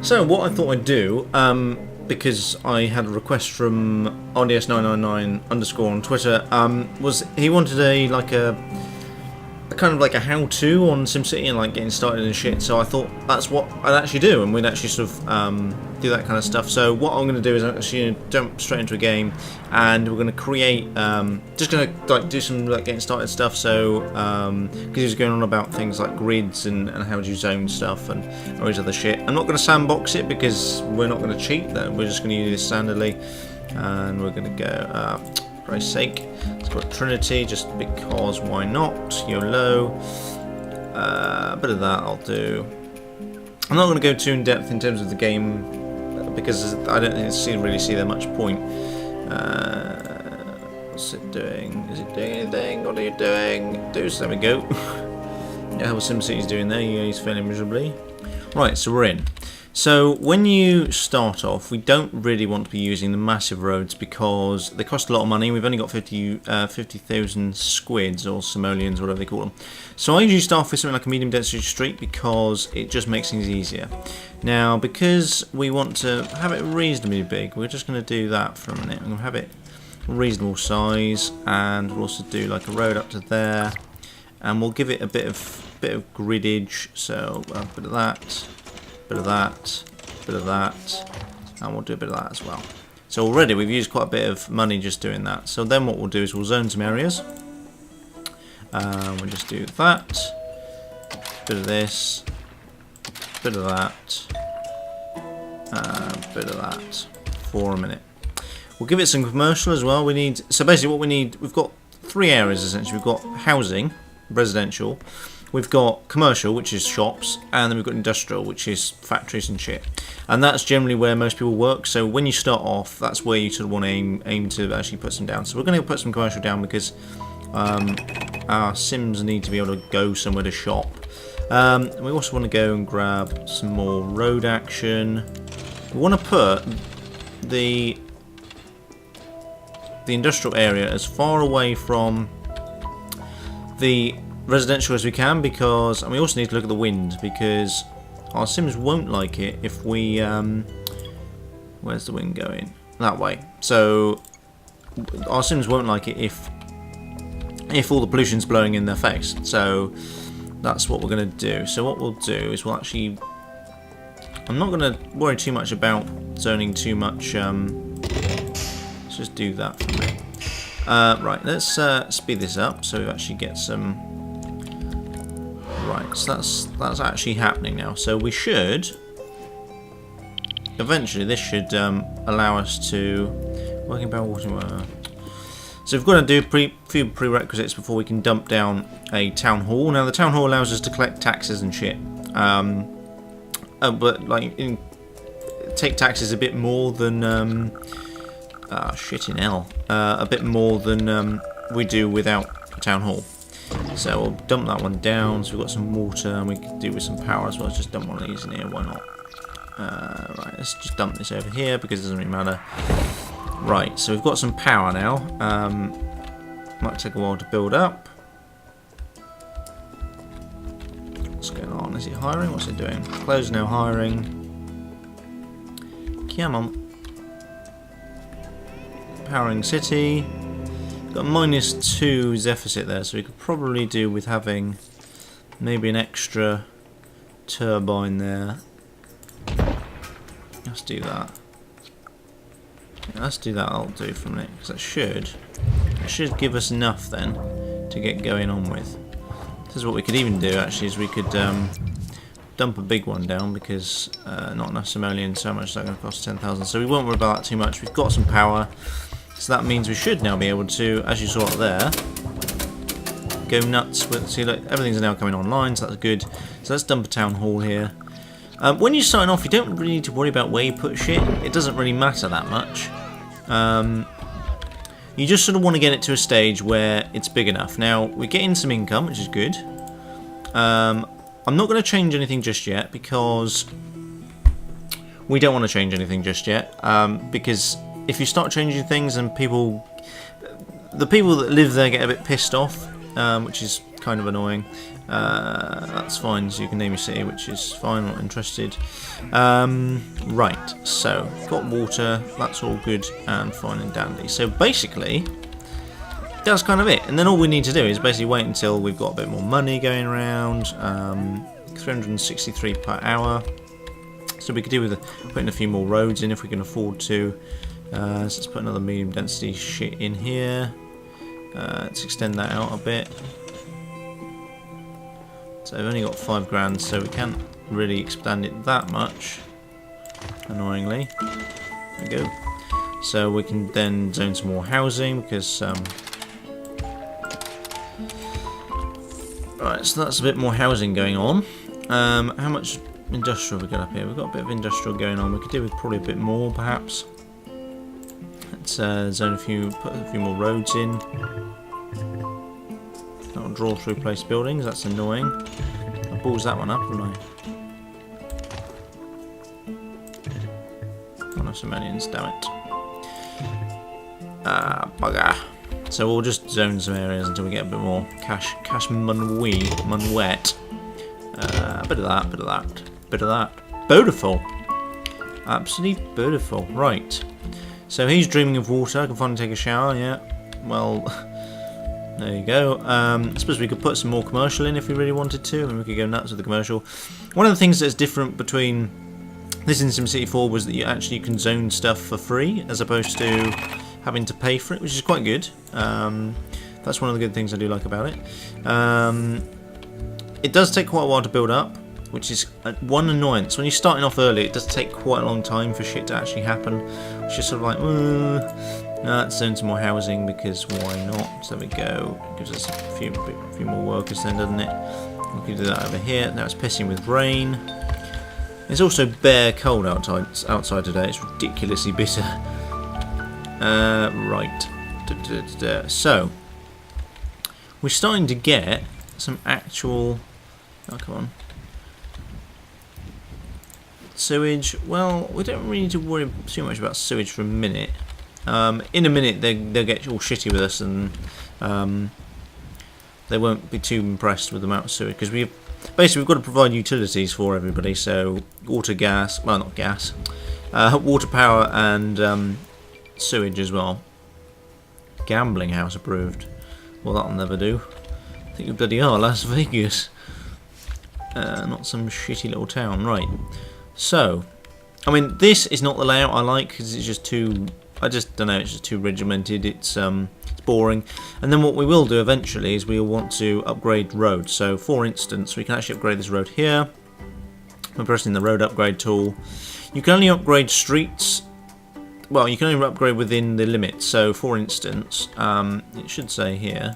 So what I thought I'd do, because I had a request from RDS999 underscore on Twitter, was he wanted a kind of like a how-to on SimCity and like getting started and shit. So I thought that's what I'd actually do, and we'd actually sort of do that kind of stuff. So what I'm going to do is actually jump straight into a game, and we're going to create, just going to like do some like getting started stuff. So because he was going on about things like grids and how to zone stuff and all this other shit. I'm not going to sandbox it because we're not going to cheat. We're just going to use this standardly, and we're going to go. For Christ's sake, let's go Trinity just because why not? YOLO. A bit of that I'll do. I'm not going to go too in depth in terms of the game because I don't really see there much point. What's it doing? Is it doing anything? What are you doing? There we go. Yeah, how SimCity's doing there? Yeah, he's failing miserably. Right, so we're in. So when you start off, we don't really want to be using the massive roads because they cost a lot of money. We've only got 50,000 squids or simoleons, whatever they call them. So I usually start with something like a medium density street because it just makes things easier. Now, because we want to have it reasonably big, we're just going to do that for a minute. I'm going to have it reasonable size, and we'll also do like a road up to there, and we'll give it a bit of griddage. So a bit of that. Bit of that, bit of that, and we'll do a bit of that as well. So already we've used quite a bit of money just doing that. So then what we'll do is we'll zone some areas. We'll just do that, bit of this, bit of that, bit of that for a minute. We'll give it some commercial as well. So basically what we need, we've got three areas essentially. We've got housing, residential. We've got commercial, which is shops, and then we've got industrial, which is factories and shit. And that's generally where most people work. So when you start off, that's where you sort of want to aim to actually put some down. So we're going to put some commercial down because our Sims need to be able to go somewhere to shop. We also want to go and grab some more road action. We want to put the industrial area as far away from the residential as we can, because and we also need to look at the wind because our Sims won't like it if we where's the wind going? That way. So our Sims won't like it if all the pollution's blowing in their face. So that's what we're going to do. So what we'll do is we'll actually, I'm not going to worry too much about zoning too much. Let's just do that for a minute. Right, let's speed this up so we actually get some. Right, so that's actually happening now. So we should eventually this should allow us to working power water. So we've got to do few prerequisites before we can dump down a town hall. Now the town hall allows us to collect taxes and shit, but like take taxes a bit more than shit in hell, a bit more than we do without a town hall. So we'll dump that one down. So we've got some water, and we can do with some power as well. Let's just dump one of these in here. Why not? Right, let's just dump this over here because it doesn't really matter. Right, so we've got some power now. Might take a while to build up. What's going on? Is it hiring? What's it doing? Close now hiring. Come on. Powering city. Got -2 deficit there, so we could probably do with having maybe an extra turbine there. Let's do that. Yeah, let's do that. I'll do from it because that should give us enough then to get going on with. This is what we could even do actually, is we could dump a big one down because not enough simoleons. So much is that going to cost? 10,000. So we won't worry about that too much. We've got some power. So that means we should now be able to, as you saw up there, go nuts with. See, look, everything's now coming online, so that's good. So let's dump a town hall here. When you're starting off, you don't really need to worry about where you put shit. It doesn't really matter that much. You just sort of want to get it to a stage where it's big enough. Now we're getting some income, which is good. I'm not going to change anything just yet because we don't want to change anything just yet. Because if you start changing things and the people that live there get a bit pissed off, which is kind of annoying. That's fine, so you can name your city, which is fine, not interested. Right, so, got water, that's all good and fine and dandy. So basically, that's kind of it. And then all we need to do is basically wait until we've got a bit more money going around. 363 per hour. So we could do with putting a few more roads in if we can afford to. So let's put another medium density shit in here. Let's extend that out a bit. So we've only got 5 grand, so we can't really expand it that much, annoyingly. There we go. So we can then zone some more housing, because... Right, so that's a bit more housing going on. How much industrial have we got up here? We've got a bit of industrial going on. We could do with probably a bit more, perhaps. Let's zone put a few more roads in. That'll draw through place buildings, that's annoying. I balls that one up, haven't I? Oh no, some onions, damn it. Ah, bugger. So we'll just zone some areas until we get a bit more cash monwet. Bit of that, bit of that, bit of that. Beautiful. Absolutely beautiful. Right. So he's dreaming of water. I can finally take a shower, yeah. Well, there you go. I suppose we could put some more commercial in if we really wanted to. I mean, we could go nuts with the commercial. One of the things that's different between this and SimCity 4 was that you actually can zone stuff for free as opposed to having to pay for it, which is quite good. That's one of the good things I do like about it. It does take quite a while to build up, which is one annoyance. When you're starting off early, it does take quite a long time for shit to actually happen. It's just sort of like, no, let's zone some more housing because why not? So there we go. It gives us a few more workers then, doesn't it? We can do that over here. Now it's pissing with rain. It's also bare cold outside today. It's ridiculously bitter. Right. So we're starting to get some actual. Oh, come on. Sewage. Well, we don't really need to worry too much about sewage for a minute. In a minute, they'll get all shitty with us, and they won't be too impressed with the amount of sewage because we've got to provide utilities for everybody. So water, gas. Well, not gas. Water, power, and sewage as well. Gambling house approved. Well, that'll never do. I think we bloody are Las Vegas. Not some shitty little town, right? So, I mean, this is not the layout I like because it's just too. I just don't know. It's just too regimented. It's boring. And then what we will do eventually is we'll want to upgrade roads. So, for instance, we can actually upgrade this road here. I'm pressing the road upgrade tool. You can only upgrade streets. Well, you can only upgrade within the limits. So, for instance, it should say here.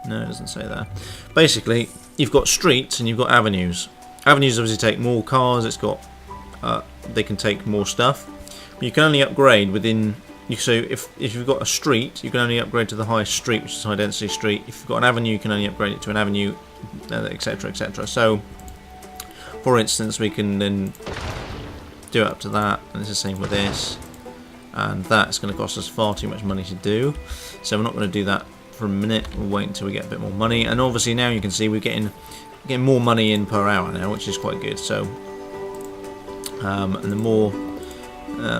No, it doesn't say there. Basically, you've got streets and you've got avenues. Avenues obviously take more cars. It's got they can take more stuff. But you can only upgrade within. So if you've got a street, you can only upgrade to the highest street, which is high density street. If you've got an avenue, you can only upgrade it to an avenue, etc., etc. So, for instance, we can then do it up to that, and it's the same with this. And that's going to cost us far too much money to do. So we're not going to do that for a minute. We'll wait until we get a bit more money. And obviously now you can see we're getting more money in per hour now, which is quite good. So, and the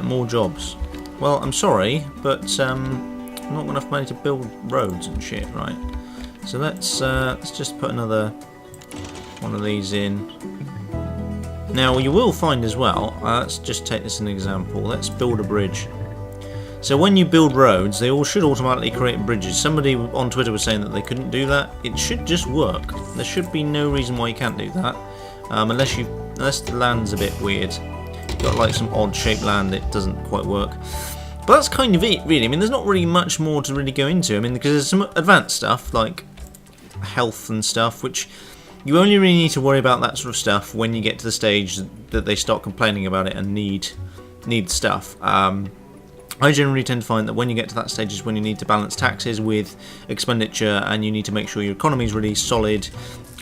more jobs. Well, I'm sorry, but I've not got enough money to build roads and shit, right? So let's just put another one of these in. Now you will find as well. Let's just take this as an example. Let's build a bridge. So when you build roads, they all should automatically create bridges. Somebody on Twitter was saying that they couldn't do that. It should just work. There should be no reason why you can't do that, unless the land's a bit weird. You've got like some odd shaped land, it doesn't quite work. But that's kind of it, really. I mean, there's not really much more to really go into. I mean, because there's some advanced stuff like health and stuff, which you only really need to worry about that sort of stuff when you get to the stage that they start complaining about it and need stuff. I generally tend to find that when you get to that stage is when you need to balance taxes with expenditure, and you need to make sure your economy is really solid,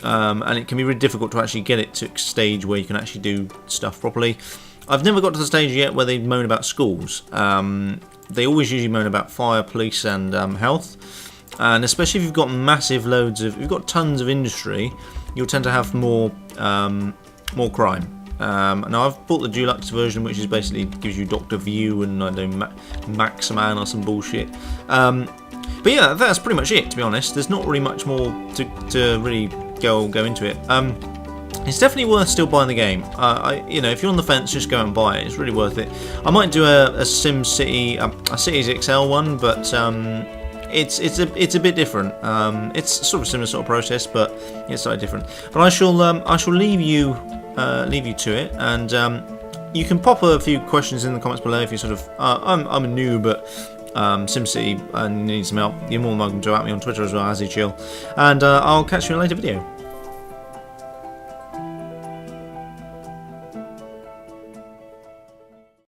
and it can be really difficult to actually get it to a stage where you can actually do stuff properly. I've never got to the stage yet where they moan about schools. They always usually moan about fire, police and health, and especially if you've got massive loads of, you've got tons of industry, you'll tend to have more crime. Now I've bought the deluxe version, which is basically gives you Doctor View and I don't know Max Man or some bullshit. But yeah, that's pretty much it. To be honest, there's not really much more to really go into it. It's definitely worth still buying the game. You know, if you're on the fence, just go and buy it. It's really worth it. I might do a SimCity, a Cities XL one, but it's a bit different. It's sort of a similar sort of process, but it's slightly different. But I shall leave you to it, and you can pop a few questions in the comments below if you sort of I'm a noob, but SimCity and need some help. You're more than welcome to at me on Twitter as well, as chill, and I'll catch you in a later video.